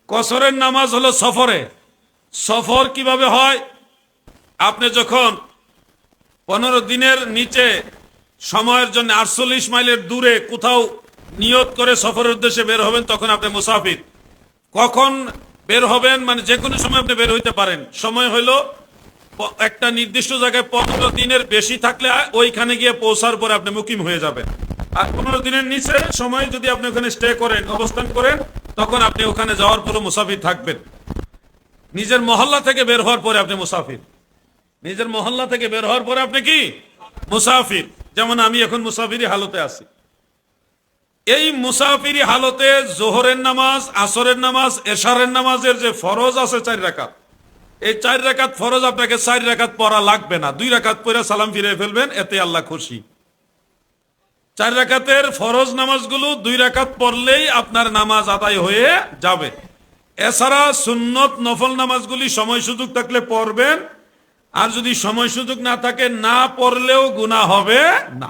কসরের নামাজ হলো সফরে। সফর কিভাবে হয়? আপনি যখন 15 দিনের নিচে সময়ের জন্য 48 মাইলের দূরে কোথাও নিয়ত করে সফরের উদ্দেশ্যে বের হবেন, তখন আপনি মুসাফির। কখন বের হবেন? মানে যে কোনো সময় আপনি বের হইতে পারেন। সময় হলো একটা নির্দিষ্ট জায়গায় 15 দিনের বেশি থাকলে ওইখানে গিয়ে পৌঁছার পরে আপনি মুকিম হয়ে যাবেন। আর 15 দিনের নিচে সময় যদি আপনি ওখানে স্টে করেন, অবস্থান করেন, তখন আপনি ওখানে যাওয়ার পরে মুসাফির থাকবেন। নিজের মহল্লা থেকে বের হওয়ার পরে আপনি মুসাফির। নিজের মহল্লা থেকে বের হওয়ার পরে আপনি কি মুসাফির। যেমন আমি এখন মুসাফিরি হালতে আছি। এই মুসাফিরি হালতে জোহরের নামাজ, আসরের নামাজ, এশারের নামাজের যে ফরজ আছে 4 রাকাত, এই 4 রাকাত ফরজ আপনাকে 4 রাকাত পড়া লাগবে না, 2 রাকাত পড়ে সালাম ফিরে ফেলবেন, এতে আল্লাহ খুশি। 4 রাকাতের ফরজ নামাজগুলো 2 রাকাত পড়লেই আপনার নামাজ আদায় হয়ে যাবে। এছাড়া সুন্নত নফল নামাজগুলি সময় সুযোগ থাকলে পড়বেন, আর যদি সময় সুযোগ না থাকে না পড়লেও গুনাহ হবে না।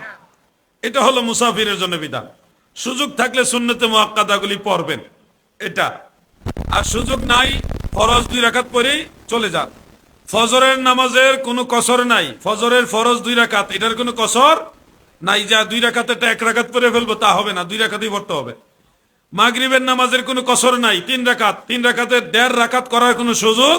এটা হলো মুসাফিরের জন্য বিধান। সুযোগ থাকলে সুন্নতে মুআক্কাদাগুলি পড়বেন, এটা। আর সুযোগ নাই, ফরজ 2 রাকাত পড়েই চলে যান। ফজরের নামাজের কোনো কসর নাই। ফজরের ফরজ 2 রাকাত, এটার কোনো কসর নাই। যা 2 রাকাতেরটা 1 রাকাত পড়ে ফেলবো তা হবে না, 2 রাকাতই পড়তে হবে। মাগরিবের নামাজের কোনো কসর নাই, 3 রাকাত। 3 রাকাতের 1.5 রাকাত করার কোনো সুযোগ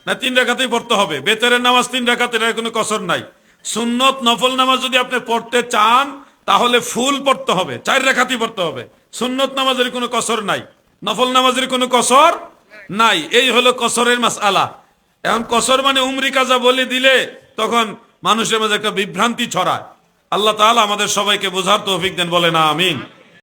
না, 3 রাকাতই পড়তে হবে। বেতেরের নামাজ 3 রাকাত, এটার কোনো কসর নাই। সুন্নত নফল নামাজ যদি আপনি পড়তে চান তাহলে ফুল পড়তে হবে, 4 রাকাতই পড়তে হবে। সুন্নত নামাজের কোনো কসর নাই, নফল নামাজের কোনো কসর নাই। এই হলো কসরের মাসআলা। এখন কসর মানে উমরি কাজা বলে দিলে তখন মানুষের মাঝে একটা বিভ্রান্তি ছড়ায়। আল্লাহ তাআলা আমাদের সবাইকে বোঝার তৌফিক দেন, বলেন আমিন।